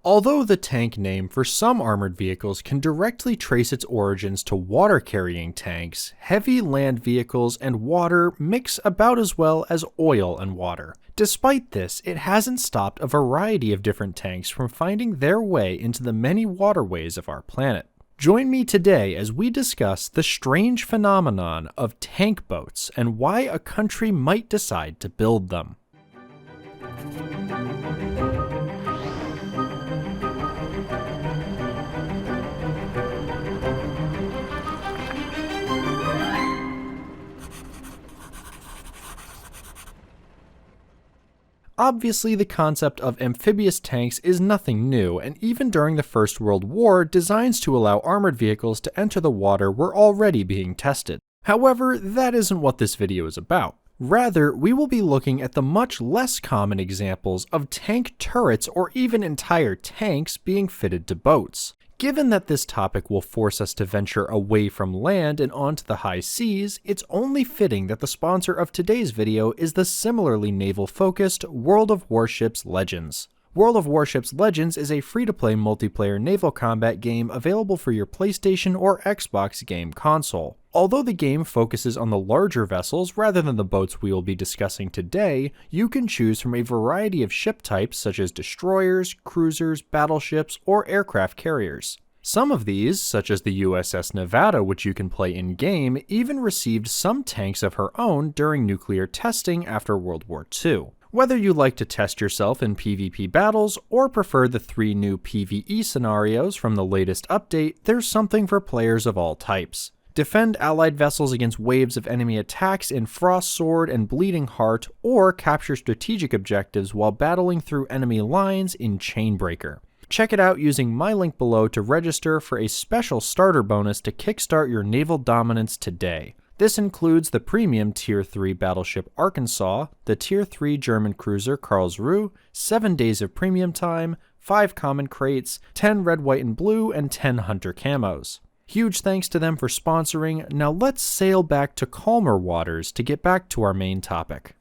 Although the tank name for some armored vehicles can directly trace its origins to water-carrying tanks, heavy land vehicles and water mix about as well as oil and water. Despite this, it hasn't stopped a variety of different tanks from finding their way into the many waterways of our planet. Join me today as we discuss the strange phenomenon of tank boats and why a country might decide to build them. Obviously, the concept of amphibious tanks is nothing new, and even during the First World War, designs to allow armored vehicles to enter the water were already being tested. However, that isn't what this video is about. Rather, we will be looking at the much less common examples of tank turrets or even entire tanks being fitted to boats. Given that this topic will force us to venture away from land and onto the high seas, it's only fitting that the sponsor of today's video is the similarly naval-focused World of Warships Legends. World of Warships Legends is a free-to-play multiplayer naval combat game available for your PlayStation or Xbox game console. Although the game focuses on the larger vessels rather than the boats we will be discussing today, you can choose from a variety of ship types such as destroyers, cruisers, battleships, or aircraft carriers. Some of these, such as the USS Nevada, which you can play in-game, even received some tanks of her own during nuclear testing after World War II. Whether you like to test yourself in PvP battles or prefer the 3 new PvE scenarios from the latest update, there's something for players of all types. Defend allied vessels against waves of enemy attacks in Frost Sword and Bleeding Heart, or capture strategic objectives while battling through enemy lines in Chainbreaker. Check it out using my link below to register for a special starter bonus to kickstart your naval dominance today. This includes the premium Tier 3 battleship Arkansas, the Tier 3 German cruiser Karlsruhe, 7 days of premium time, 5 common crates, 10 red, white, and blue, and 10 hunter camos. Huge thanks to them for sponsoring. Now let's sail back to calmer waters to get back to our main topic.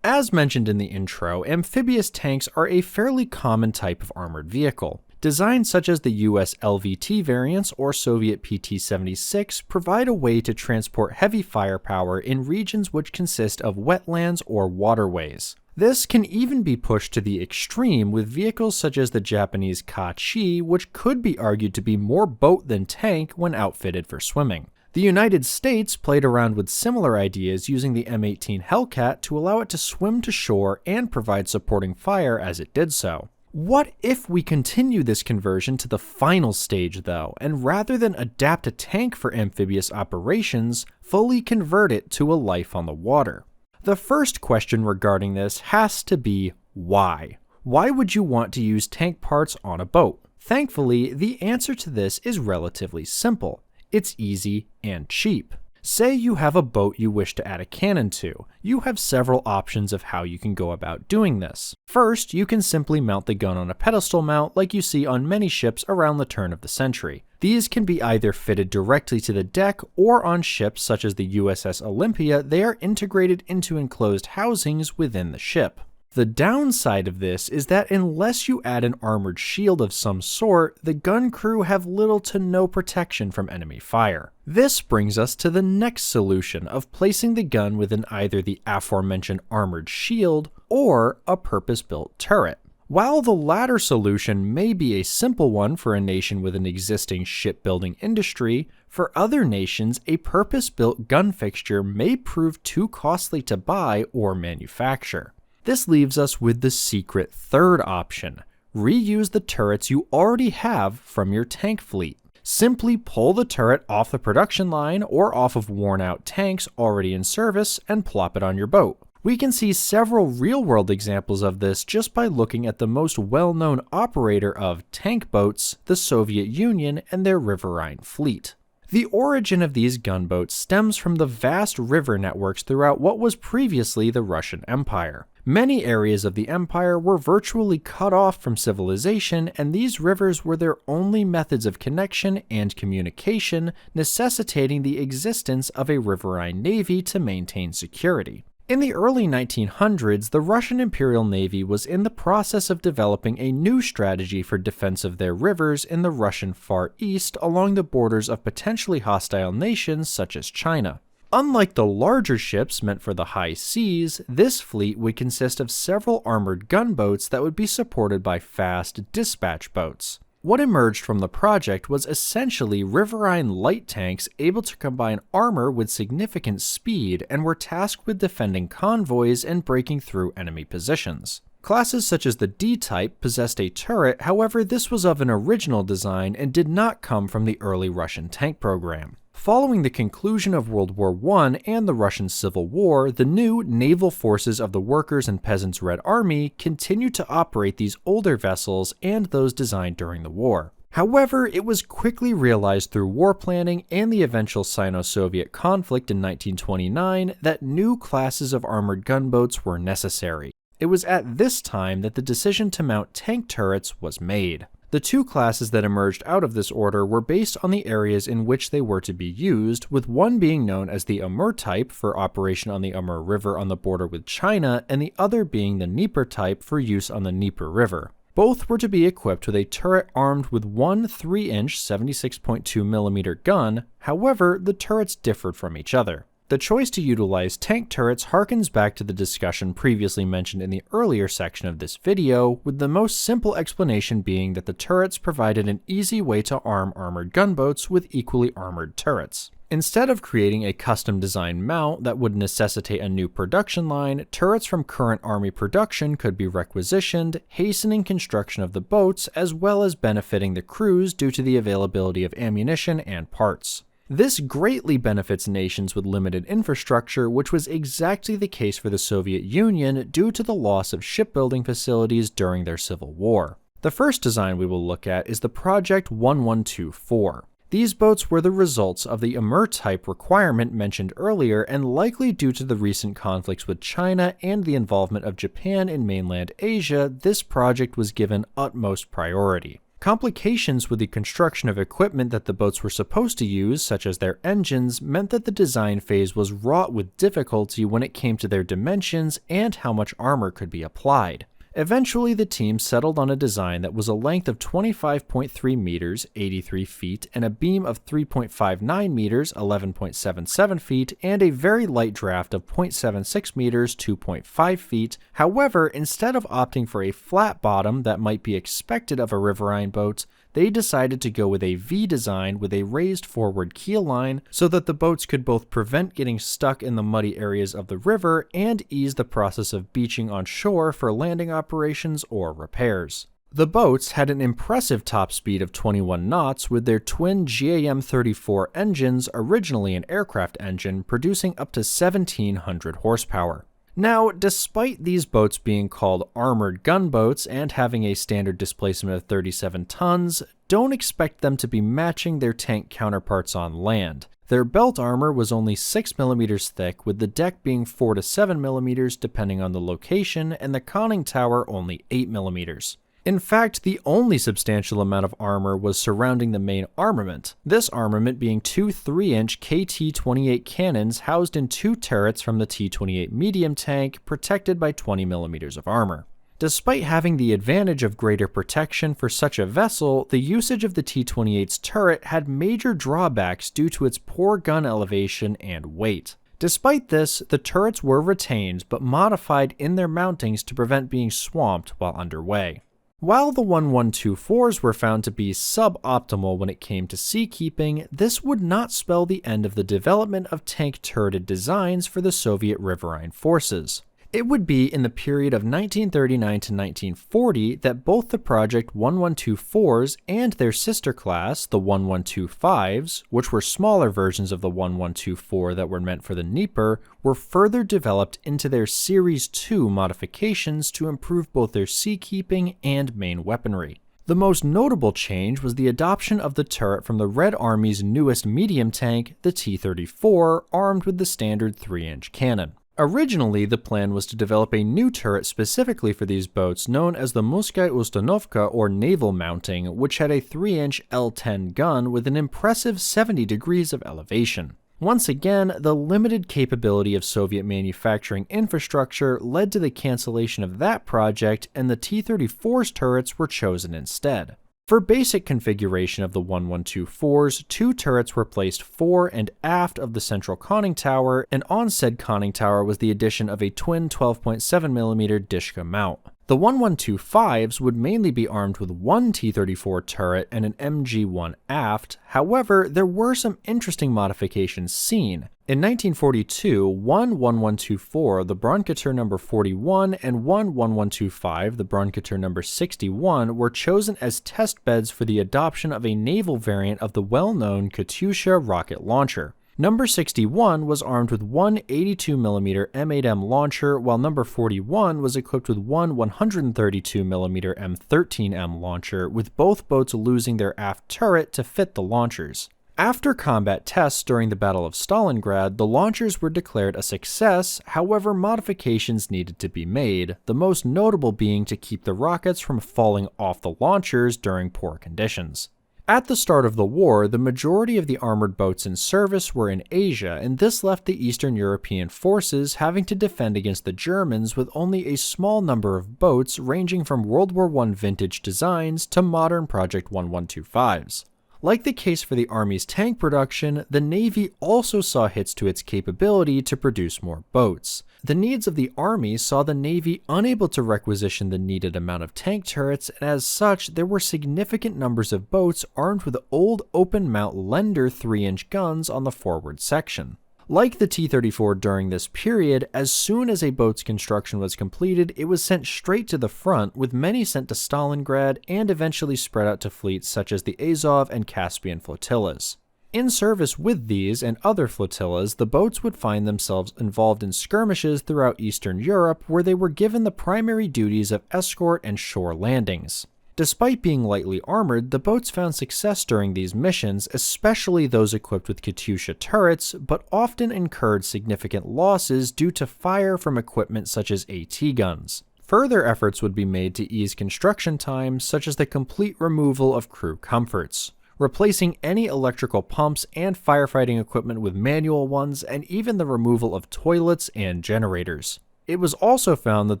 As mentioned in the intro, amphibious tanks are a fairly common type of armored vehicle. Designs such as the US LVT variants or Soviet PT-76 provide a way to transport heavy firepower in regions which consist of wetlands or waterways. This can even be pushed to the extreme with vehicles such as the Japanese Kachi, which could be argued to be more boat than tank when outfitted for swimming. The United States played around with similar ideas using the M18 Hellcat to allow it to swim to shore and provide supporting fire as it did so. What if we continue this conversion to the final stage though, and rather than adapt a tank for amphibious operations, fully convert it to a life on the water? The first question regarding this has to be why? Why would you want to use tank parts on a boat? Thankfully, the answer to this is relatively simple. It's easy and cheap. Say you have a boat you wish to add a cannon to. You have several options of how you can go about doing this. First, you can simply mount the gun on a pedestal mount like you see on many ships around the turn of the century. These can be either fitted directly to the deck or on ships such as the USS Olympia, they are integrated into enclosed housings within the ship. The downside of this is that unless you add an armored shield of some sort, the gun crew have little to no protection from enemy fire. This brings us to the next solution of placing the gun within either the aforementioned armored shield or a purpose-built turret. While the latter solution may be a simple one for a nation with an existing shipbuilding industry, for other nations a purpose-built gun fixture may prove too costly to buy or manufacture. This leaves us with the secret third option. Reuse the turrets you already have from your tank fleet. Simply pull the turret off the production line or off of worn-out tanks already in service and plop it on your boat. We can see several real-world examples of this just by looking at the most well-known operator of tank boats, the Soviet Union and their riverine fleet. The origin of these gunboats stems from the vast river networks throughout what was previously the Russian Empire. Many areas of the empire were virtually cut off from civilization, and these rivers were their only methods of connection and communication, necessitating the existence of a riverine navy to maintain security. In the early 1900s, the Russian Imperial Navy was in the process of developing a new strategy for defense of their rivers in the Russian Far East along the borders of potentially hostile nations such as China. Unlike the larger ships meant for the high seas, this fleet would consist of several armored gunboats that would be supported by fast dispatch boats. What emerged from the project was essentially riverine light tanks able to combine armor with significant speed and were tasked with defending convoys and breaking through enemy positions. Classes such as the D-type possessed a turret, however this was of an original design and did not come from the early Russian tank program. Following the conclusion of World War I and the Russian Civil War, the new naval forces of the Workers' and Peasants' Red Army continued to operate these older vessels and those designed during the war. However, it was quickly realized through war planning and the eventual Sino-Soviet conflict in 1929 that new classes of armored gunboats were necessary. It was at this time that the decision to mount tank turrets was made. The two classes that emerged out of this order were based on the areas in which they were to be used, with one being known as the Amur type for operation on the Amur River on the border with China, and the other being the Dnieper type for use on the Dnieper River. Both were to be equipped with a turret armed with one 3-inch 76.2mm gun, however, the turrets differed from each other. The choice to utilize tank turrets harkens back to the discussion previously mentioned in the earlier section of this video, with the most simple explanation being that the turrets provided an easy way to arm armored gunboats with equally armored turrets. Instead of creating a custom design mount that would necessitate a new production line, turrets from current Army production could be requisitioned, hastening construction of the boats as well as benefiting the crews due to the availability of ammunition and parts. This greatly benefits nations with limited infrastructure, which was exactly the case for the Soviet Union due to the loss of shipbuilding facilities during their civil war. The first design we will look at is the Project 1124. These boats were the results of the Amur type requirement mentioned earlier, and likely due to the recent conflicts with China and the involvement of Japan in mainland Asia, this project was given utmost priority. Complications with the construction of equipment that the boats were supposed to use, such as their engines, meant that the design phase was wrought with difficulty when it came to their dimensions and how much armor could be applied. Eventually, the team settled on a design that was a length of 25.3 meters, 83 feet, and a beam of 3.59 meters, 11.77 feet, and a very light draft of 0.76 meters, 2.5 feet. However, instead of opting for a flat bottom that might be expected of a riverine boat, they decided to go with a V design with a raised forward keel line so that the boats could both prevent getting stuck in the muddy areas of the river and ease the process of beaching on shore for landing operations or repairs. The boats had an impressive top speed of 21 knots with their twin GAM-34 engines, originally an aircraft engine, producing up to 1,700 horsepower. Now, despite these boats being called armored gunboats and having a standard displacement of 37 tons, don't expect them to be matching their tank counterparts on land. Their belt armor was only 6mm thick, with the deck being 4 to 7mm depending on the location, and the conning tower only 8mm. In fact, the only substantial amount of armor was surrounding the main armament, this armament being two 3-inch KT-28 cannons housed in two turrets from the T-28 medium tank, protected by 20mm of armor. Despite having the advantage of greater protection for such a vessel, the usage of the T-28's turret had major drawbacks due to its poor gun elevation and weight. Despite this, the turrets were retained but modified in their mountings to prevent being swamped while underway. While the 1124s were found to be suboptimal when it came to seakeeping, this would not spell the end of the development of tank turreted designs for the Soviet riverine forces. It would be in the period of 1939 to 1940 that both the Project 1124s and their sister class, the 1125s, which were smaller versions of the 1124 that were meant for the Dnieper, were further developed into their Series 2 modifications to improve both their seakeeping and main weaponry. The most notable change was the adoption of the turret from the Red Army's newest medium tank, the T-34, armed with the standard 3-inch cannon. Originally, the plan was to develop a new turret specifically for these boats known as the Morskaya Ustanovka or naval mounting, which had a 3-inch L-10 gun with an impressive 70 degrees of elevation. Once again, the limited capability of Soviet manufacturing infrastructure led to the cancellation of that project, and the T-34's turrets were chosen instead. For basic configuration of the 1124s, 2 turrets were placed fore and aft of the central conning tower, and on said conning tower was the addition of a twin 12.7mm Dishka mount. The 1125s would mainly be armed with 1 T-34 turret and an MG-1 aft. However, there were some interesting modifications seen. In 1942, one 1124, the BruhMcGG number 41, and one 1125, the BruhMcGG number 61, were chosen as test beds for the adoption of a naval variant of the well-known Katyusha rocket launcher. Number 61 was armed with one 82mm M8M launcher, while number 41 was equipped with one 132mm M13M launcher, with both boats losing their aft turret to fit the launchers. After combat tests during the Battle of Stalingrad, the launchers were declared a success. However, modifications needed to be made, the most notable being to keep the rockets from falling off the launchers during poor conditions. At the start of the war, the majority of the armored boats in service were in Asia, and this left the Eastern European forces having to defend against the Germans with only a small number of boats ranging from World War I vintage designs to modern Project 1125s. Like the case for the Army's tank production, the Navy also saw hits to its capability to produce more boats. The needs of the Army saw the Navy unable to requisition the needed amount of tank turrets, and as such, there were significant numbers of boats armed with old open-mount Lender 3-inch guns on the forward section. Like the T-34 during this period, as soon as a boat's construction was completed, it was sent straight to the front, with many sent to Stalingrad and eventually spread out to fleets such as the Azov and Caspian flotillas. In service with these and other flotillas, the boats would find themselves involved in skirmishes throughout Eastern Europe, where they were given the primary duties of escort and shore landings. Despite being lightly armored, the boats found success during these missions, especially those equipped with Katyusha turrets, but often incurred significant losses due to fire from equipment such as AT guns. Further efforts would be made to ease construction times, such as the complete removal of crew comforts, replacing any electrical pumps and firefighting equipment with manual ones, and even the removal of toilets and generators. It was also found that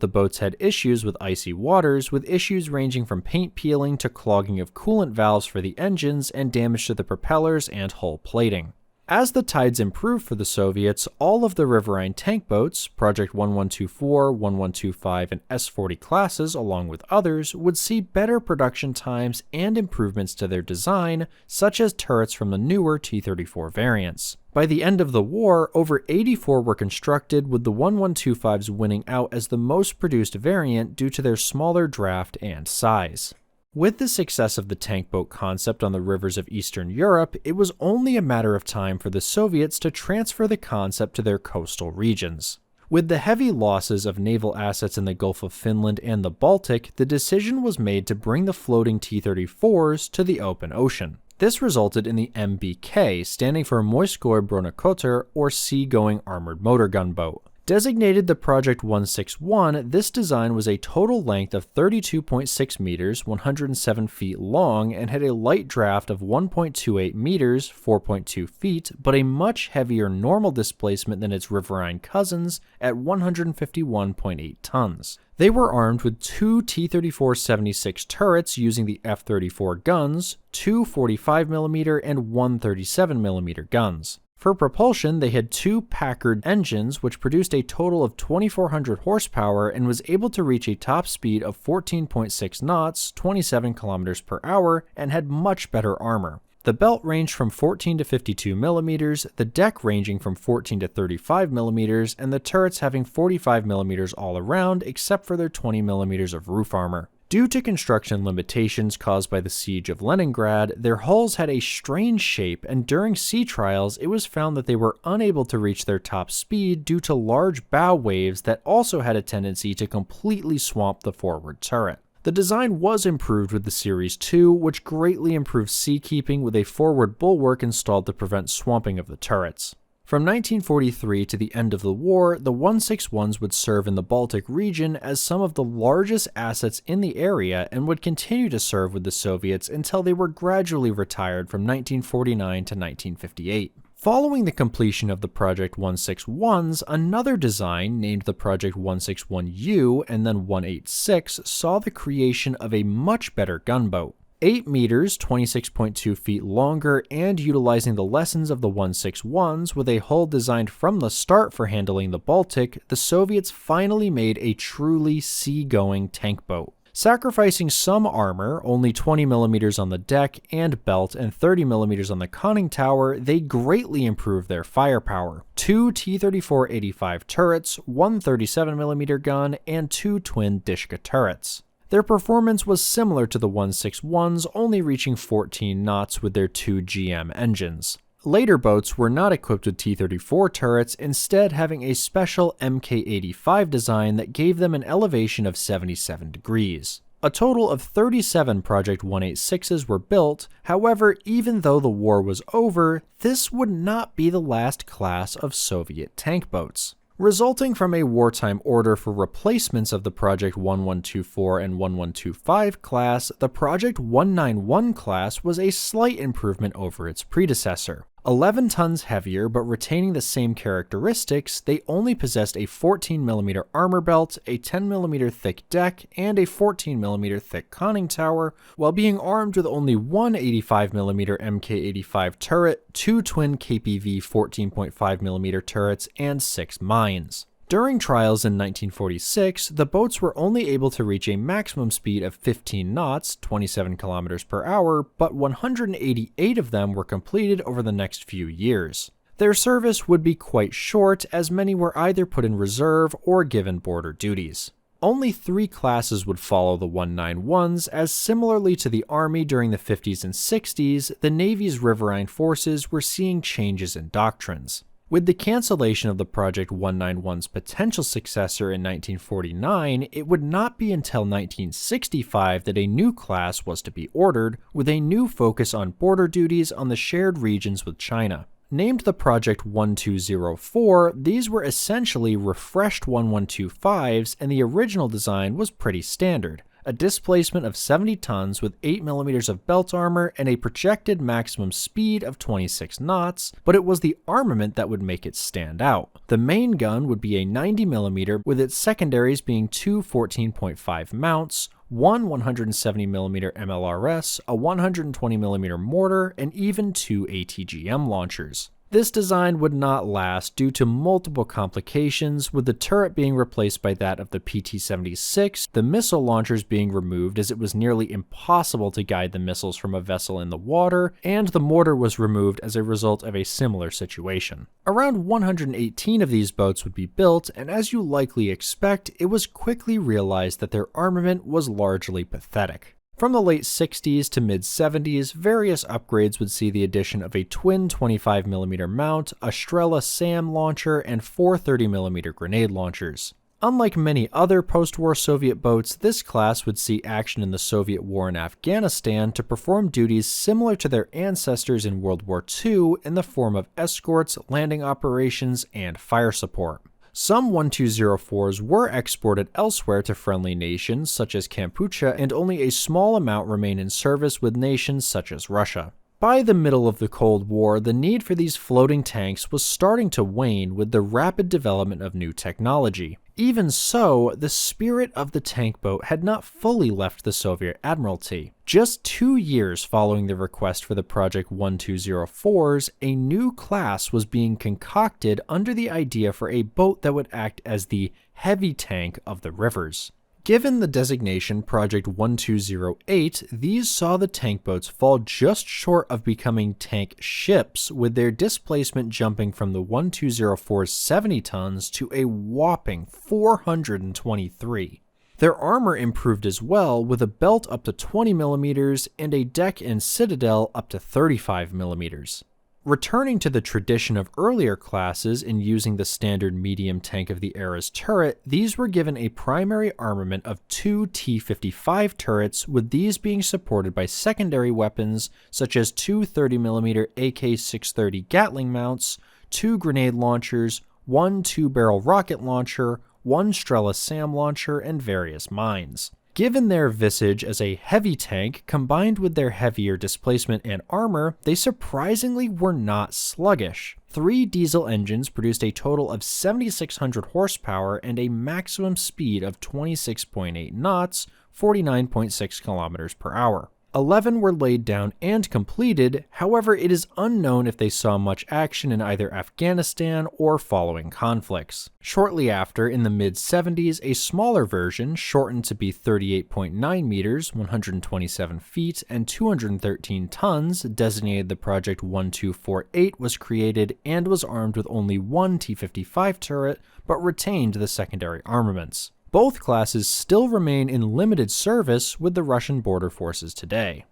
the boats had issues with icy waters, with issues ranging from paint peeling to clogging of coolant valves for the engines and damage to the propellers and hull plating. As the tides improved for the Soviets, all of the riverine tank boats, Project 1124, 1125, and S-40 classes, along with others, would see better production times and improvements to their design, such as turrets from the newer T-34 variants. By the end of the war, over 84 were constructed, with the 1125s winning out as the most produced variant due to their smaller draft and size. With the success of the tank boat concept on the rivers of Eastern Europe, it was only a matter of time for the Soviets to transfer the concept to their coastal regions. With the heavy losses of naval assets in the Gulf of Finland and the Baltic, the decision was made to bring the floating T-34s to the open ocean. This resulted in the MBK, standing for Morskoy Bronekhoter, or Sea-Going Armored Motor Gun Boat. Designated the Project 161, this design was a total length of 32.6 meters, 107 feet long, and had a light draft of 1.28 meters, 4.2 feet, but a much heavier normal displacement than its riverine cousins at 151.8 tons. They were armed with two T-34-76 turrets using the F-34 guns, two 45mm and one 37mm guns. For propulsion, they had two Packard engines, which produced a total of 2,400 horsepower and was able to reach a top speed of 14.6 knots, 27 kilometers per hour, and had much better armor. The belt ranged from 14 to 52 millimeters, the deck ranging from 14 to 35 millimeters, and the turrets having 45 millimeters all around, except for their 20 millimeters of roof armor. Due to construction limitations caused by the siege of Leningrad, their hulls had a strange shape, and during sea trials, it was found that they were unable to reach their top speed due to large bow waves that also had a tendency to completely swamp the forward turret. The design was improved with the Series 2, which greatly improved seakeeping with a forward bulwark installed to prevent swamping of the turrets. From 1943 to the end of the war, the 161s would serve in the Baltic region as some of the largest assets in the area and would continue to serve with the Soviets until they were gradually retired from 1949 to 1958. Following the completion of the Project 161s, another design named the Project 161U and then 186 saw the creation of a much better gunboat. 8 meters, 26.2 feet longer, and utilizing the lessons of the 161s with a hull designed from the start for handling the Baltic, the Soviets finally made a truly sea-going tank boat. Sacrificing some armor, only 20mm on the deck and belt and 30mm on the conning tower, they greatly improved their firepower. 2 T-34-85 turrets, one 37mm gun, and 2 twin Dishka turrets. Their performance was similar to the 161s, only reaching 14 knots with their 2 GM engines. Later boats were not equipped with T-34 turrets, instead having a special Mk-85 design that gave them an elevation of 77 degrees. A total of 37 Project 186s were built. However, even though the war was over, this would not be the last class of Soviet tank boats. Resulting from a wartime order for replacements of the Project 1124 and 1125 class, the Project 191 class was a slight improvement over its predecessor. 11 tons heavier, but retaining the same characteristics, they only possessed a 14mm armor belt, a 10mm thick deck, and a 14mm thick conning tower, while being armed with only one 85mm Mk-85 turret, 2 twin KPV 14.5mm turrets, and 6 mines. During trials in 1946, the boats were only able to reach a maximum speed of 15 knots, 27 kilometers per hour, but 188 of them were completed over the next few years. Their service would be quite short, as many were either put in reserve or given border duties. Only 3 classes would follow the 191s, as similarly to the Army during the 50s and 60s, the Navy's riverine forces were seeing changes in doctrines. With the cancellation of the Project 191's potential successor in 1949, it would not be until 1965 that a new class was to be ordered, with a new focus on border duties on the shared regions with China. Named the Project 1204, these were essentially refreshed 1125s, and the original design was pretty standard. A displacement of 70 tons with 8mm of belt armor and a projected maximum speed of 26 knots, but it was the armament that would make it stand out. The main gun would be a 90mm, with its secondaries being 2 14.5 mounts, one 170mm MLRS, a 120mm mortar, and even 2 ATGM launchers. This design would not last due to multiple complications, with the turret being replaced by that of the PT-76, the missile launchers being removed as it was nearly impossible to guide the missiles from a vessel in the water, and the mortar was removed as a result of a similar situation. Around 118 of these boats would be built, and as you likely expect, it was quickly realized that their armament was largely pathetic. From the late 60s to mid-70s, various upgrades would see the addition of a twin 25mm mount, a Strela SAM launcher, and 4 30mm grenade launchers. Unlike many other post-war Soviet boats, this class would see action in the Soviet war in Afghanistan to perform duties similar to their ancestors in World War II in the form of escorts, landing operations, and fire support. Some 1204s were exported elsewhere to friendly nations such as Kampuchea, and only a small amount remain in service with nations such as Russia. By the middle of the Cold War, the need for these floating tanks was starting to wane with the rapid development of new technology. Even so, the spirit of the tank boat had not fully left the Soviet Admiralty. Just 2 years following the request for the Project 1204s, a new class was being concocted under the idea for a boat that would act as the heavy tank of the rivers. Given the designation Project 1208, these saw the tank boats fall just short of becoming tank ships, with their displacement jumping from the 1204's 70 tons to a whopping 423. Their armor improved as well, with a belt up to 20mm and a deck and citadel up to 35mm. Returning to the tradition of earlier classes in using the standard medium tank of the era's turret, these were given a primary armament of 2 T-55 turrets, with these being supported by secondary weapons such as 2 30mm AK-630 Gatling mounts, 2 grenade launchers, 1 2-barrel rocket launcher, 1 Strela SAM launcher, and various mines. Given their visage as a heavy tank, combined with their heavier displacement and armor, they surprisingly were not sluggish. 3 diesel engines produced a total of 7,600 horsepower and a maximum speed of 26.8 knots, 49.6 kilometers per hour. 11 were laid down and completed, however it is unknown if they saw much action in either Afghanistan or following conflicts. Shortly after, in the mid-70s, a smaller version, shortened to be 38.9 meters, 127 feet, and 213 tons, designated the Project 1248, was created and was armed with only one T-55 turret, but retained the secondary armaments. Both classes still remain in limited service with the Russian border forces today.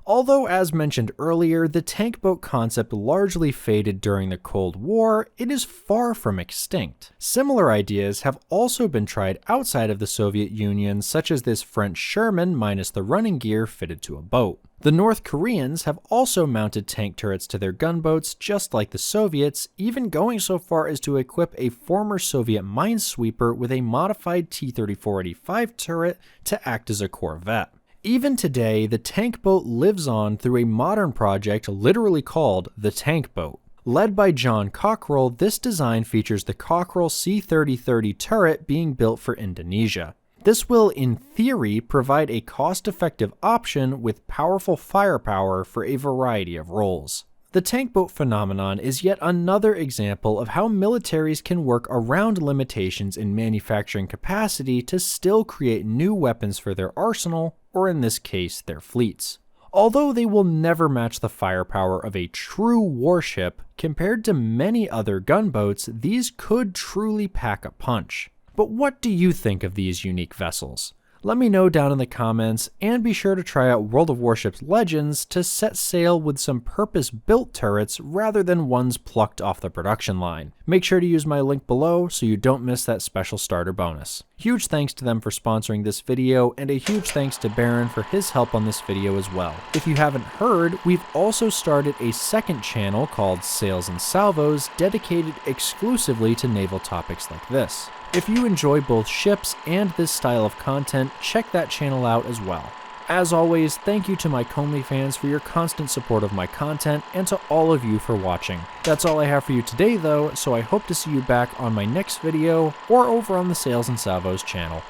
Although, as mentioned earlier, the tank boat concept largely faded during the Cold War, it is far from extinct. Similar ideas have also been tried outside of the Soviet Union, such as this French Sherman minus the running gear fitted to a boat. The North Koreans have also mounted tank turrets to their gunboats, just like the Soviets, even going so far as to equip a former Soviet minesweeper with a modified T-3485 turret to act as a corvette. Even today, the tank boat lives on through a modern project literally called the Tank Boat. Led by John Cockrell, this design features the Cockrell C-3030 turret being built for Indonesia. This will, in theory, provide a cost-effective option with powerful firepower for a variety of roles. The tank boat phenomenon is yet another example of how militaries can work around limitations in manufacturing capacity to still create new weapons for their arsenal, or in this case, their fleets. Although they will never match the firepower of a true warship, compared to many other gunboats, these could truly pack a punch. But what do you think of these unique vessels? Let me know down in the comments, and be sure to try out World of Warships Legends to set sail with some purpose-built turrets rather than ones plucked off the production line. Make sure to use my link below so you don't miss that special starter bonus. Huge thanks to them for sponsoring this video, and a huge thanks to Baron for his help on this video as well. If you haven't heard, we've also started a second channel called Sails and Salvos, dedicated exclusively to naval topics like this. If you enjoy both ships and this style of content, check that channel out as well. As always, thank you to my ConelyFans for your constant support of my content, and to all of you for watching. That's all I have for you today though, so I hope to see you back on my next video, or over on the Sails and Salvos channel.